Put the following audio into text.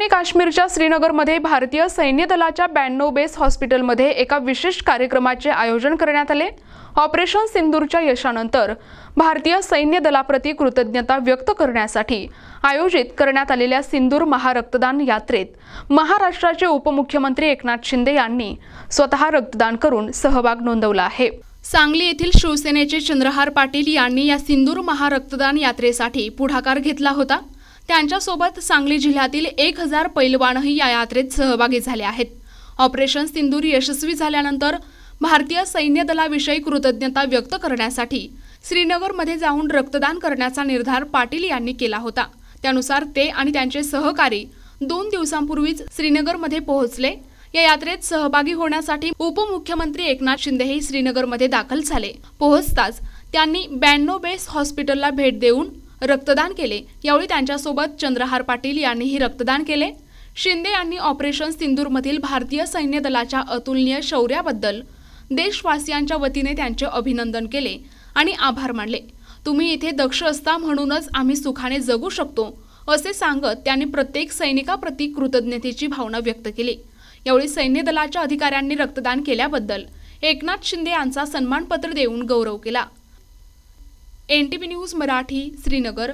आणि काश्मीरच्या श्रीनगरमध्ये भारतीय सैन्य दलाच्या 92 बेस हॉस्पिटलमध्ये एका विशेष कार्यक्रमाचे आयोजन करण्यात आले। ऑपरेशन सिंदूरच्या यशानंतर भारतीय सैन्य दलाप्रती कृतज्ञता व्यक्त करण्यासाठी आयोजित करण्यात आलेल्या सिंदूर महारक्तदान यात्रेत महाराष्ट्राचे उपमुख्यमंत्री एकनाथ शिंदे यांनी स्वतः रक्तदान करून सहभाग नोंदवला आहे। सांगली येथील शिवसेनेचे चंद्रहार पाटील यांनी या सिंदूर महारक्तदान यात्रेसाठी पुढाकार घेतला होता। त्यांच्यासोबत सांगली जिल्ह्यातील 1000 पैलवानही या यात्रेत सहभागी झाले आहेत। ऑपरेशन सिंदूर यशस्वी झाल्यानंतर भारतीय सैन्य दलाविषयी कृतज्ञता व्यक्त करण्यासाठी श्रीनगरमध्ये जाऊन रक्तदान करण्याचा निर्धार पाटील यांनी केला होता। त्यानुसार ते आणि त्यांचे सहकारी 2 दिवसांपूर्वीच श्रीनगरमध्ये पोहोचले। या यात्रेत सहभागी होण्यासाठी उपमुख्यमंत्री एकनाथ शिंदेही श्रीनगरमध्ये दाखल झाले। पोहोचताच त्यांनी 92 बेस हॉस्पिटलला भेट देऊन रक्तदान केले। यावेळी त्यांच्यासोबत चंद्रहार पाटील यांनीही रक्तदान केले। शिंदे यांनी ऑपरेशन सिंदूरमधील भारतीय सैन्य दलाच्या अतुलनीय शौर्याबद्दल देशवासियांच्या वतीने त्यांचे अभिनंदन केले आणि आभार मानले। तुम्ही इथे दक्ष असता म्हणूनच आम्ही सुखाने जगू शकतो असे सांगत त्यांनी प्रत्येक सैनिकाप्रती कृतज्ञतेची भावना व्यक्त केली। यावेळी सैन्य दलाच्या अधिकाऱ्यांनी रक्तदान केल्याबद्दल एकनाथ शिंदे यांचा सन्मानपत्र देऊन गौरव केला। NTV news Marathi, Srinagar.